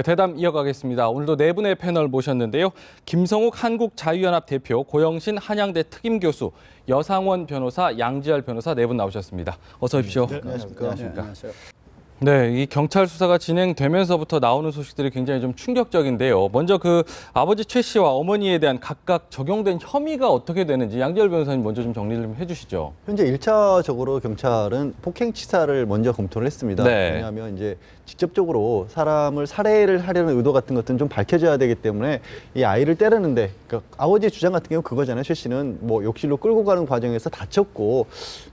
대담 이어가겠습니다. 오늘도 네 분의 패널 모셨는데요. 김성욱 한국자유연합 대표, 고영신 한양대 특임교수, 여상원 변호사, 양지열 변호사 네 분 나오셨습니다. 어서 오십시오. 네, 안녕하십니까. 네, 안녕하세요. 네, 이 경찰 수사가 진행되면서부터 나오는 소식들이 굉장히 좀 충격적인데요. 먼저 그 아버지 최 씨와 어머니에 대한 각각 적용된 혐의가 어떻게 되는지 양지열 변호사님 먼저 좀 정리를 좀 해주시죠. 현재 1차적으로 경찰은 폭행치사를 먼저 검토를 했습니다. 네. 왜냐하면 이제 직접적으로 사람을 살해를 하려는 의도 같은 것들은 좀 밝혀져야 되기 때문에 이 아이를 때리는데, 그러니까 아버지의 주장 같은 경우는 그거잖아요. 최 씨는 뭐 욕실로 끌고 가는 과정에서 다쳤고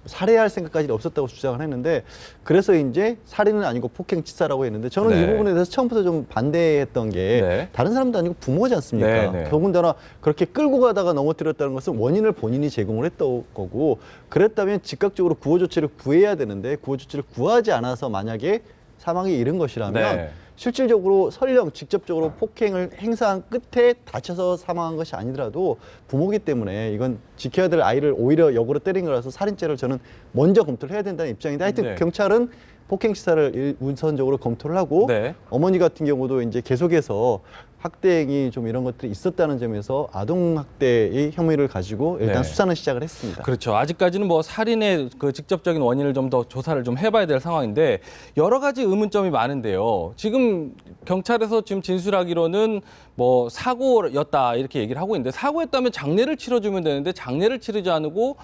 살해할 생각까지는 없었다고 주장을 했는데, 그래서 이제 살인은 아니고 폭행치사라고 했는데, 저는 네. 이 부분에 대해서 처음부터 좀 반대했던 게 네. 다른 사람도 아니고 부모지 않습니까? 네, 네. 더군다나 그렇게 끌고 가다가 넘어뜨렸다는 것은 원인을 본인이 제공을 했던 거고, 그랬다면 즉각적으로 구호 조치를 구해야 되는데 구호 조치를 구하지 않아서 만약에 사망에 이른 것이라면 네. 실질적으로 설령 직접적으로 폭행을 행사한 끝에 다쳐서 사망한 것이 아니더라도 부모기 때문에 이건 지켜야 될 아이를 오히려 역으로 때린 거라서 살인죄를 저는 먼저 검토를 해야 된다는 입장인데, 하여튼 네. 경찰은 폭행치사를 우선적으로 검토를 하고, 네. 어머니 같은 경우도 이제 계속해서 학대 행위 좀 이런 것들이 있었다는 점에서 아동학대의 혐의를 가지고 일단 네. 수사는 시작을 했습니다. 그렇죠. 아직까지는 뭐 살인의 그 직접적인 원인을 좀 더 조사를 좀 해봐야 될 상황인데, 여러 가지 의문점이 많은데요. 지금 경찰에서 지금 진술하기로는 뭐 사고였다 이렇게 얘기를 하고 있는데, 사고였다면 장례를 치러주면 되는데 장례를 치르지 않고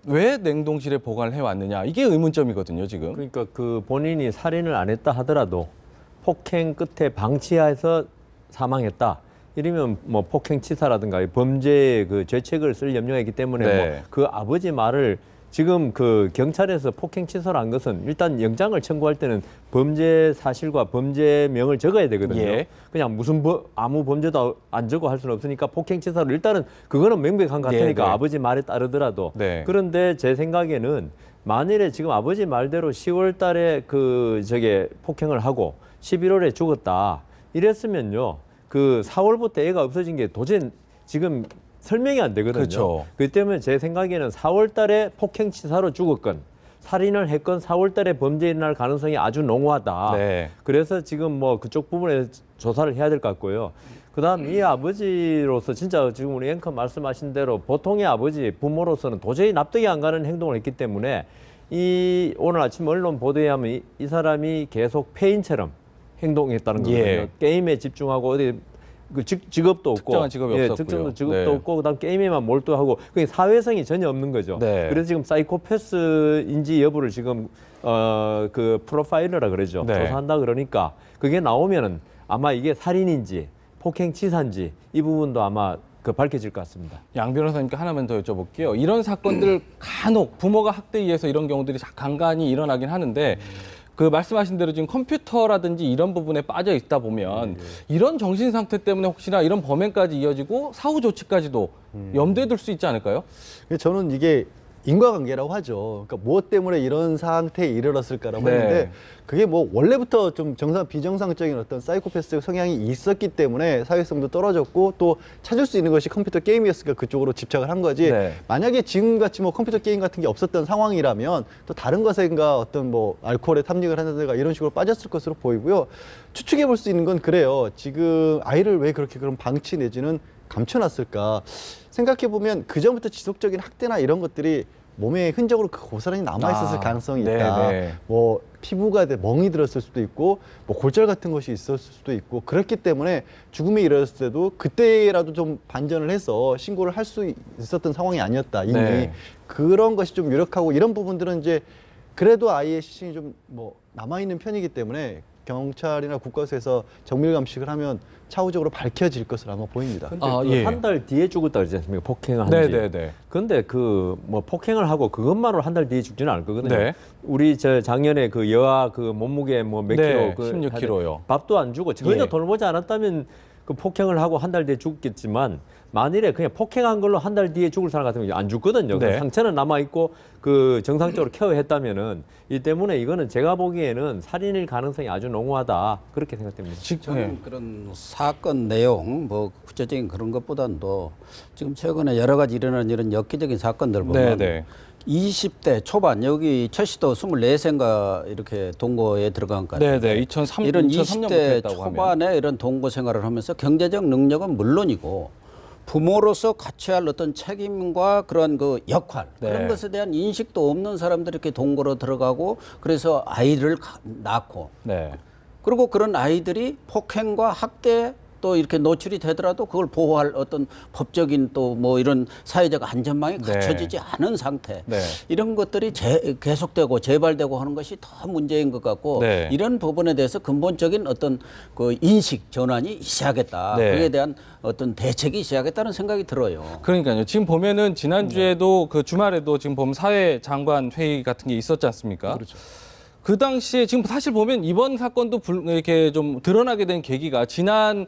왜 냉동실에 보관을 해왔느냐, 이게 의문점이거든요, 지금. 그러니까 그 본인이 살인을 안 했다 하더라도 폭행 끝에 방치해서 사망했다. 이러면 뭐 폭행치사라든가 범죄의 그 죄책을 쓸 염려가 있기 때문에 네. 뭐 그 아버지 말을 지금 그 경찰에서 폭행치사를 한 것은 일단 영장을 청구할 때는 범죄 사실과 범죄명을 적어야 되거든요. 예. 그냥 무슨 아무 범죄도 안 적고 할 수는 없으니까 폭행치사를 일단은 그거는 명백한 것 같으니까 네. 아버지 말에 따르더라도. 네. 그런데 제 생각에는 만일에 지금 아버지 말대로 10월 달에 폭행을 하고 11월에 죽었다 이랬으면요, 그 4월부터 애가 없어진 게 도저히 지금 설명이 안 되거든요. 그렇죠. 그렇기 때문에 제 생각에는 4월 달에 폭행치사로 죽었건 살인을 했건 4월 달에 범죄 일어날 가능성이 아주 농후하다. 네. 그래서 지금 뭐 그쪽 부분에 조사를 해야 될 것 같고요. 그다음 이 아버지로서 진짜 지금 우리 앵커 말씀하신 대로 보통의 아버지, 부모로서는 도저히 납득이 안 가는 행동을 했기 때문에 이 오늘 아침 언론 보도에 하면 이 사람이 계속 폐인처럼 행동했다는 거거든요. 예. 게임에 집중하고 어디 그 직업도 없고, 특정한 직업이 없었고요. 특정한 직업도 네. 없고, 그다음 게임에만 몰두하고 그게 사회성이 전혀 없는 거죠. 네. 그래서 지금 사이코패스인지 여부를 지금 그 프로파일러라 그러죠. 네. 조사한다 그러니까 그게 나오면은 아마 이게 살인인지 폭행치사인지 이 부분도 아마 그 밝혀질 것 같습니다. 양 변호사님께 하나만 더 여쭤볼게요. 이런 사건들 간혹 부모가 학대에 의해서 이런 경우들이 간간히 일어나긴 하는데, 그 말씀하신 대로 지금 컴퓨터라든지 이런 부분에 빠져 있다 보면 이런 정신 상태 때문에 혹시나 이런 범행까지 이어지고 사후 조치까지도 염두에 둘 수 있지 않을까요? 저는 이게 인과관계라고 하죠. 그러니까 무엇 때문에 이런 상태에 이르렀을까라고 네. 했는데, 그게 뭐 원래부터 좀 비정상적인 어떤 사이코패스적 성향이 있었기 때문에 사회성도 떨어졌고 또 찾을 수 있는 것이 컴퓨터 게임이었으니까 그쪽으로 집착을 한 거지. 네. 만약에 지금같이 뭐 컴퓨터 게임 같은 게 없었던 상황이라면 또 다른 것인가 어떤 뭐 알코올에 탐닉을 한다든가 이런 식으로 빠졌을 것으로 보이고요. 추측해 볼 수 있는 건 그래요. 지금 아이를 왜 그렇게 그런 방치 내지는 감춰놨을까 생각해 보면 그 전부터 지속적인 학대나 이런 것들이 몸에 흔적으로 고스란히 남아있었을 가능성이 있다. 네. 뭐 피부가 멍이 들었을 수도 있고 뭐 골절 같은 것이 있었을 수도 있고, 그렇기 때문에 죽음이 이르렀을 때도 그때라도 좀 반전을 해서 신고를 할 수 있었던 상황이 아니었다. 이미 네. 그런 것이 좀 유력하고, 이런 부분들은 이제 그래도 아이의 시신이 좀 뭐 남아있는 편이기 때문에 경찰이나 국가수에서 정밀 감식을 하면 차후적으로 밝혀질 것으로 아마 보입니다. 근데 예. 한 달 뒤에 죽었다 그러지 않습니까? 폭행을 한지. 네네네. 근데 그 뭐 폭행을 하고 그것만으로 한 달 뒤에 죽지는 않을 거거든요. 네. 우리 저 작년에 그 여아 그 몸무게 뭐 몇 네, 킬로, 그 16kg요. 밥도 안 주고 전혀 예. 돌보지 않았다면 그 폭행을 하고 한 달 뒤에 죽겠지만, 만일에 그냥 폭행한 걸로 한 달 뒤에 죽을 사람 같으면 안 죽거든요. 네. 상처는 남아 있고 그 정상적으로 케어했다면은, 이 때문에 이거는 제가 보기에는 살인일 가능성이 아주 농후하다, 그렇게 생각됩니다. 저는 그런 사건 내용, 뭐 구체적인 그런 것보다도 지금 최근에 여러 가지 일어나는 이런 엽기적인 사건들 보면 네네. 20대 초반 여기 최 씨도 24세인가 이렇게 동거에 들어간 것 같아요. 네네. 2003, 이런 2003년부터 20대 했다고 초반에 하면. 이런 동거 생활을 하면서 경제적 능력은 물론이고 부모로서 갖춰야 할 어떤 책임과 그런 그 역할 네. 그런 것에 대한 인식도 없는 사람들이 이렇게 동거로 들어가고 그래서 아이를 낳고 네. 그리고 그런 아이들이 폭행과 학대 또 이렇게 노출이 되더라도 그걸 보호할 어떤 법적인 또 뭐 이런 사회적 안전망이 네. 갖춰지지 않은 상태 네. 이런 것들이 계속되고 재발되고 하는 것이 더 문제인 것 같고 네. 이런 부분에 대해서 근본적인 어떤 그 인식 전환이 있어야겠다. 네. 그에 대한 어떤 대책이 있어야겠다는 생각이 들어요. 그러니까요. 지금 보면은 지난주에도 그 주말에도 지금 보면 사회장관 회의 같은 게 있었지 않습니까? 그렇죠. 그 당시에 지금 사실 보면 이번 사건도 이렇게 좀 드러나게 된 계기가 지난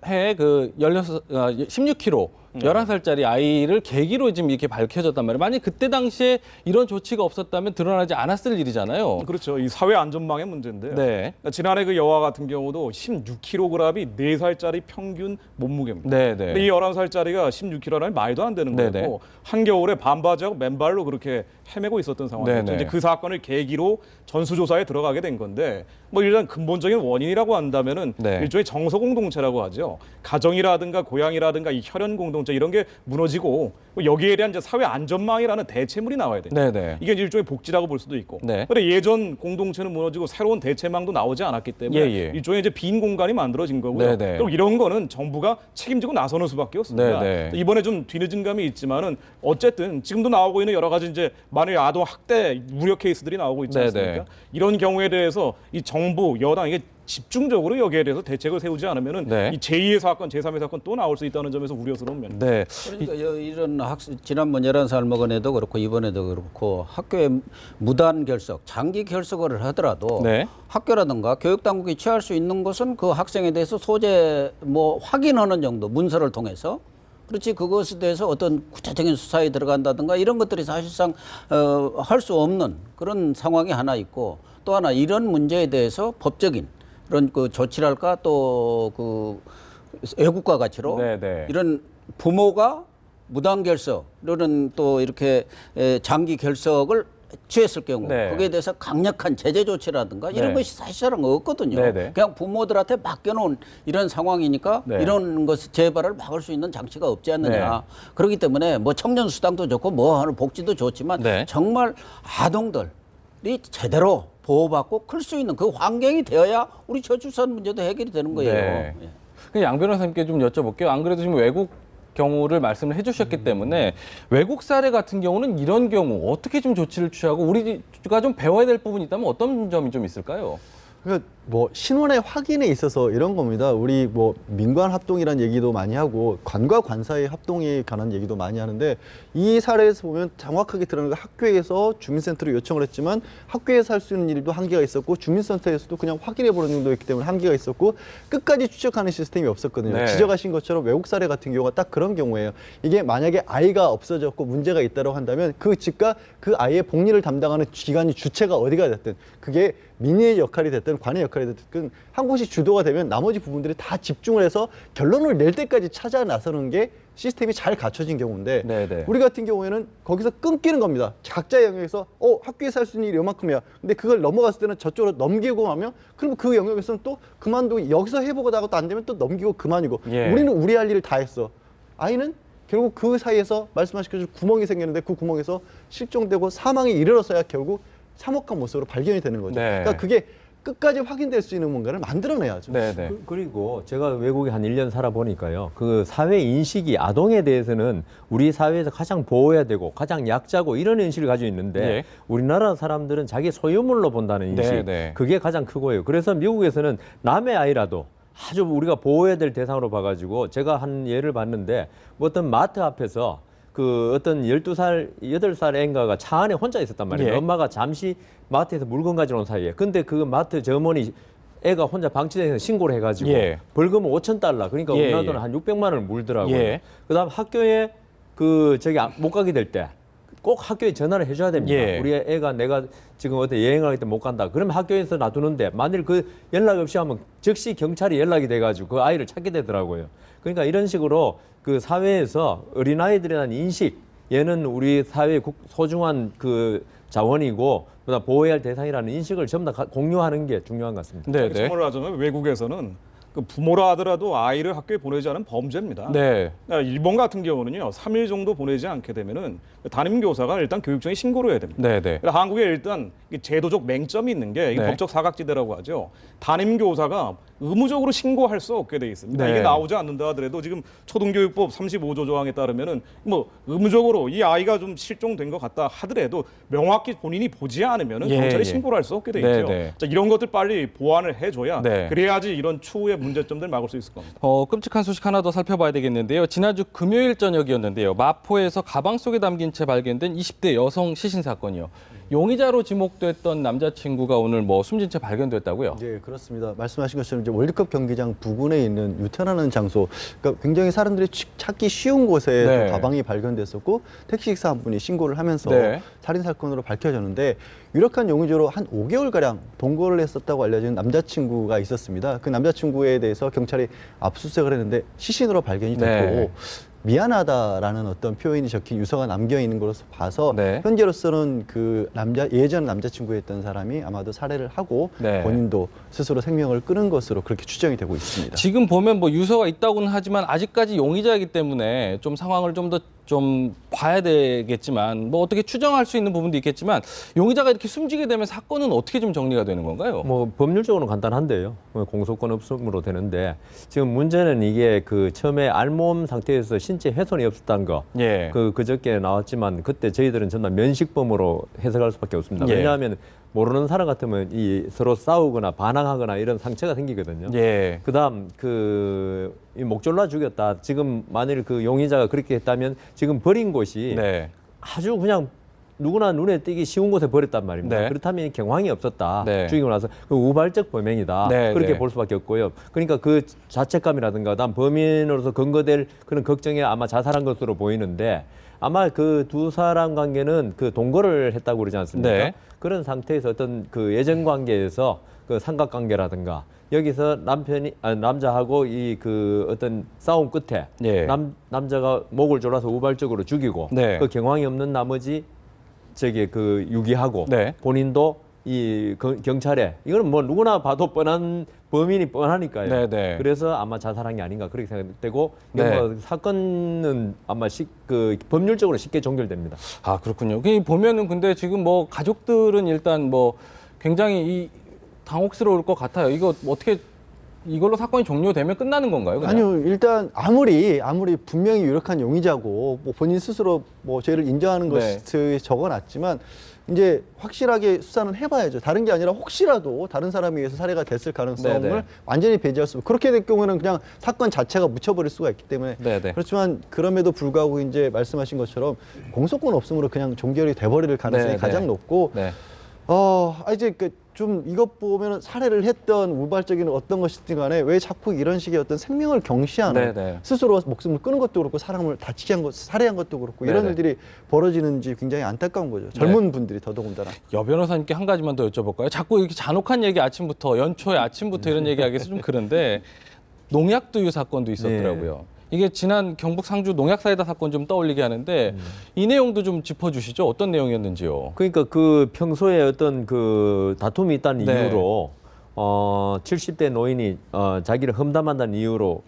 해 그 16kg 11살짜리 아이를 계기로 지금 이렇게 밝혀졌단 말이에요. 만약 그때 당시에 이런 조치가 없었다면 드러나지 않았을 일이잖아요. 그렇죠. 이 사회 안전망의 문제인데요. 네. 그러니까 지난해 그 여아 같은 경우도 16kg이 4살짜리 평균 몸무게입니다. 네, 네. 근데 이 11살짜리가 16kg라면 말도 안 되는 네, 거고 한겨울에 반바지하고 맨발로 그렇게 헤매고 있었던 상황이었죠. 네, 네. 이제 그 사건을 계기로 전수조사에 들어가게 된 건데 뭐 일단 근본적인 원인이라고 한다면은 네. 일종의 정서 공동체라고 하죠. 가정이라든가 고향이라든가 이 혈연 공동체 이런 게 무너지고 여기에 대한 이제 사회 안전망이라는 대체물이 나와야 돼요. 네, 네. 이게 일종의 복지라고 볼 수도 있고. 네. 근데 예전 공동체는 무너지고 새로운 대체망도 나오지 않았기 때문에 예, 예. 일종의 이제 빈 공간이 만들어진 거고요. 네, 네. 그리고 이런 거는 정부가 책임지고 나서는 수밖에 없습니다. 네, 네. 이번에 좀 뒤늦은 감이 있지만은 어쨌든 지금도 나오고 있는 여러 가지 이제 만일 아동 학대 우려 케이스들이 나오고 있지 네, 않습니까? 네. 이런 경우에 대해서 이 정부 여당 이게 집중적으로 여기에 대해서 대책을 세우지 않으면은 네. 이 제2의 사건, 제3의 사건 또 나올 수 있다는 점에서 우려스러운 면입니다. 네. 그러니까 이런 지난번 11살 먹은 애도 그렇고 이번에도 그렇고 학교에 무단 결석, 장기 결석을 하더라도 네. 학교라든가 교육당국이 취할 수 있는 것은 그 학생에 대해서 소재 뭐 확인하는 정도 문서를 통해서 그렇지 그것에 대해서 어떤 구체적인 수사에 들어간다든가 이런 것들이 사실상 할 수 없는 그런 상황이 하나 있고 또 하나 이런 문제에 대해서 법적인 그런 그 조치랄까 또 그 애국가 가치로 네, 네. 이런 부모가 무단 결석 이런 또 이렇게 장기 결석을 취했을 경우 네. 거기에 대해서 강력한 제재 조치라든가 이런 네. 것이 사실은 없거든요. 네, 네. 그냥 부모들한테 맡겨놓은 이런 상황이니까 네. 이런 것 재발을 막을 수 있는 장치가 없지 않느냐. 네. 그렇기 때문에 뭐 청년 수당도 좋고 뭐 하는 복지도 좋지만 네. 정말 아동들이 제대로 보호받고 클 수 있는 그 환경이 되어야 우리 저출산 문제도 해결이 되는 거예요. 네. 예. 그 양 변호사님께 좀 여쭤볼게요. 안 그래도 지금 외국 경우를 말씀을 해주셨기 때문에 외국 사례 같은 경우는 이런 경우 어떻게 좀 조치를 취하고 우리가 좀 배워야 될 부분이 있다면 어떤 점이 좀 있을까요? 그러니까 뭐 신원의 확인에 있어서 이런 겁니다. 우리 뭐 민관 합동이라는 얘기도 많이 하고 관과 관사의 합동에 관한 얘기도 많이 하는데 이 사례에서 보면 정확하게 드러나는 게 학교에서 주민센터로 요청을 했지만 학교에서 할 수 있는 일도 한계가 있었고 주민센터에서도 그냥 확인해 보는 정도였기 때문에 한계가 있었고 끝까지 추적하는 시스템이 없었거든요. 네. 지적하신 것처럼 외국 사례 같은 경우가 딱 그런 경우예요. 이게 만약에 아이가 없어졌고 문제가 있다고 한다면 그 집과 그 아이의 복리를 담당하는 기관이 주체가 어디가 됐든 그게 민의의 역할이 됐든 관의 역할이 됐든 한 곳이 주도가 되면 나머지 부분들이 다 집중을 해서 결론을 낼 때까지 찾아 나서는 게 시스템이 잘 갖춰진 경우인데 네네. 우리 같은 경우에는 거기서 끊기는 겁니다. 각자의 영역에서 학교에서 할 수 있는 일이 요만큼이야. 근데 그걸 넘어갔을 때는 저쪽으로 넘기고 하면 그럼 그 영역에서는 또 그만두고 여기서 해보고다가 또 안 되면 또 넘기고 그만이고 예. 우리는 우리 할 일을 다 했어. 아이는 결국 그 사이에서 말씀하신 것처럼 구멍이 생기는데 그 구멍에서 실종되고 사망에 이르러서야 결국 참혹한 모습으로 발견이 되는 거죠. 네. 그러니까 그게 끝까지 확인될 수 있는 뭔가를 만들어내야죠. 네네. 그리고 제가 외국에 한 1년 살아보니까요. 그 사회 인식이 아동에 대해서는 우리 사회에서 가장 보호해야 되고 가장 약자고 이런 인식을 가지고 있는데 예. 우리나라 사람들은 자기 소유물로 본다는 인식. 네, 네. 그게 가장 크고요. 그래서 미국에서는 남의 아이라도 아주 우리가 보호해야 될 대상으로 봐가지고 제가 한 예를 봤는데 뭐 어떤 마트 앞에서 그 어떤 12살, 8살 애인가가 차 안에 혼자 있었단 말이에요. 예. 엄마가 잠시 마트에서 물건 가지러 온 사이에. 근데 그 마트 점원이 애가 혼자 방치돼서 신고를 해가지고 예. 벌금은 $5,000. 그러니까 예, 우리나라 예. 돈은 한 600만 원을 물더라고요. 예. 그다음 학교에 그 저기 못 가게 될 때 꼭 학교에 전화를 해줘야 됩니다. 예. 우리 애가 내가 지금 어디 여행을 하기 때문에 못 간다. 그러면 학교에서 놔두는데 만일 그 연락 없이 하면 즉시 경찰이 연락이 돼가지고 그 아이를 찾게 되더라고요. 그러니까 이런 식으로 그 사회에서 어린아이들에 대한 인식 얘는 우리 사회의 소중한 그 자원이고 그다음 보호해야 할 대상이라는 인식을 전부 다 공유하는 게 중요한 것 같습니다. 네, 네. 정말 하자면 외국에서는 그 부모라 하더라도 아이를 학교에 보내지 않은 범죄입니다. 네. 그러니까 일본 같은 경우는요, 3일 정도 보내지 않게 되면은 담임 교사가 일단 교육청에 신고를 해야 됩니다. 네, 네. 그러니까 한국에 일단 제도적 맹점이 있는 게 이게 네. 법적 사각지대라고 하죠. 담임 교사가 의무적으로 신고할 수 없게 돼 있습니다. 네. 이게 나오지 않는다 하더라도 지금 초등교육법 35조 조항에 따르면은 뭐 의무적으로 이 아이가 좀 실종된 것 같다 하더라도 명확히 본인이 보지 않으면은 예, 경찰에 예. 신고를 할 수 없게 돼 네, 있죠. 네. 자, 이런 것들 빨리 보완을 해줘야 네. 그래야지 이런 추후의 문제점들 막을 수 있을 겁니다. 끔찍한 소식 하나 더 살펴봐야 되겠는데요. 지난주 금요일 저녁이었는데요. 마포에서 가방 속에 담긴 채 발견된 20대 여성 시신 사건이요. 용의자로 지목됐던 남자친구가 오늘 뭐 숨진 채 발견됐다고요? 네, 그렇습니다. 말씀하신 것처럼 이제 월드컵 경기장 부근에 있는 유턴하는 장소, 그러니까 굉장히 사람들이 찾기 쉬운 곳에 네. 또 가방이 발견됐었고 택시 기사 한 분이 신고를 하면서 네. 살인 사건으로 밝혀졌는데 유력한 용의자로 한 5개월 가량 동거를 했었다고 알려진 남자친구가 있었습니다. 그 남자친구에 대해서 경찰이 압수수색을 했는데 시신으로 발견이 됐고. 네. 미안하다라는 어떤 표현이 적힌 유서가 남겨 있는 것으로 봐서 네. 현재로서는 그 예전 남자친구였던 사람이 아마도 살해를 하고 네. 본인도 스스로 생명을 끊은 것으로 그렇게 추정이 되고 있습니다. 지금 보면 뭐 유서가 있다고는 하지만 아직까지 용의자이기 때문에 좀 상황을 좀 더 좀 봐야 되겠지만 뭐 어떻게 추정할 수 있는 부분도 있겠지만 용의자가 이렇게 숨지게 되면 사건은 어떻게 좀 정리가 되는 건가요? 뭐 법률적으로는 간단한데요. 공소권 없음으로 되는데 지금 문제는 이게 그 처음에 알몸 상태에서 신체 훼손이 없었다는 거. 예. 그저께 나왔지만 그때 저희들은 전부 다 면식범으로 해석할 수밖에 없습니다. 예. 왜냐하면 모르는 사람 같으면 이 서로 싸우거나 반항하거나 이런 상처가 생기거든요. 예. 그다음 이 목졸라 죽였다. 지금 만일 그 용의자가 그렇게 했다면 지금 버린 곳이 네. 아주 그냥 누구나 눈에 띄기 쉬운 곳에 버렸단 말입니다. 네. 그렇다면 경황이 없었다. 네. 죽이고 나서 그 우발적 범행이다. 네, 그렇게 네. 볼 수밖에 없고요. 그러니까 그 자책감이라든가 다음 범인으로서 근거될 그런 걱정에 아마 자살한 것으로 보이는데 아마 그 두 사람 관계는 그 동거를 했다고 그러지 않습니까? 네. 그런 상태에서 어떤 그 예전 관계에서 그 삼각관계라든가 여기서 남자하고 이 그 어떤 싸움 끝에 예. 남자가 목을 졸라서 우발적으로 죽이고 네. 그 경황이 없는 나머지 그 유기하고 네. 본인도 이 경찰에 이거는 뭐 누구나 봐도 뻔한 범인이 뻔하니까요. 네, 네. 그래서 아마 자살한 게 아닌가 그렇게 생각되고 네. 뭐 사건은 아마 법률적으로 쉽게 종결됩니다. 아, 그렇군요. 보면은 근데 지금 뭐 가족들은 일단 뭐 굉장히 당혹스러울 것 같아요. 이거 어떻게 이걸로 사건이 종료되면 끝나는 건가요? 그냥? 아니요, 일단 아무리 분명히 유력한 용의자고 뭐 본인 스스로 뭐 죄를 인정하는 네. 것이 적어놨지만 이제 확실하게 수사는 해봐야죠. 다른 게 아니라 혹시라도 다른 사람에 의해서 살해가 됐을 가능성을 네, 네. 완전히 배제할 수. 그렇게 될 경우에는 그냥 사건 자체가 묻혀버릴 수가 있기 때문에 네, 네. 그렇지만 그럼에도 불구하고 이제 말씀하신 것처럼 공소권 없음으로 그냥 종결이 돼버릴 가능성이 네, 가장 네. 높고. 네. 이제 좀 이것 보면 살해를 했던 우발적인 어떤 것이든 간에 왜 자꾸 이런 식의 어떤 생명을 경시하는 네네. 스스로 목숨을 끊은 것도 그렇고 사람을 다치게 한 것, 살해한 것도 그렇고 이런 네네. 일들이 벌어지는지 굉장히 안타까운 거죠. 젊은 분들이 더더군다나. 여 변호사님께 한 가지만 더 여쭤볼까요? 자꾸 이렇게 잔혹한 얘기 아침부터 연초에 아침부터 이런 얘기하기가 좀 그런데 농약 두유 사건도 있었더라고요. 이게 지난 경북 상주 농약 사이다 사건 좀 떠올리게 하는데 이 내용도 좀 짚어주시죠. 어떤 내용이었는지요? 그러니까 그 평소에 어떤 그 다툼이 있다는 네. 이유로 70대 노인이 자기를 험담한다는 이유로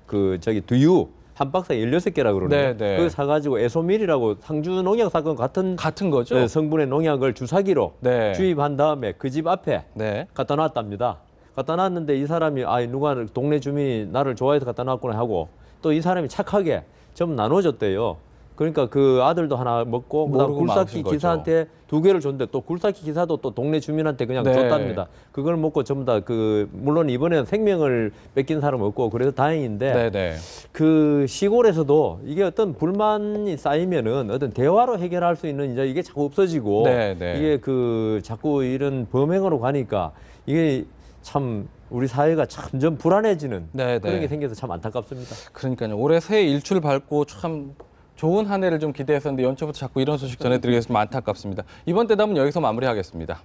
두유 한 박스에 16개라고 그러는데 네, 네. 그걸 사가지고 에소밀이라고 상주 농약 사건 같은 거죠? 성분의 농약을 주사기로 네. 주입한 다음에 그 집 앞에 네. 갖다 놨답니다. 갖다 놨는데 이 사람이 누가 동네 주민이 나를 좋아해서 갖다 놨구나 하고 또 이 사람이 착하게 좀 나눠줬대요. 그러니까 그 아들도 하나 먹고 그다음 모르고 굴삭기 마신 거죠. 기사한테 2개를 줬는데 또 굴삭기 기사도 또 동네 주민한테 그냥 네. 줬답니다. 그걸 먹고 전부 다 물론 이번에는 생명을 뺏긴 사람 없고 그래서 다행인데 네네. 그 시골에서도 이게 어떤 불만이 쌓이면은 어떤 대화로 해결할 수 있는 이제 이게 자꾸 없어지고 네, 네. 이게 자꾸 이런 범행으로 가니까 이게 참 우리 사회가 점점 불안해지는 네, 그런 네. 게 생겨서 참 안타깝습니다. 그러니까요. 올해 새해 일출 밝고 참 좋은 한 해를 좀 기대했었는데 연초부터 자꾸 이런 소식 전해드리겠습니다. 안타깝습니다. 이번 대담은 여기서 마무리하겠습니다.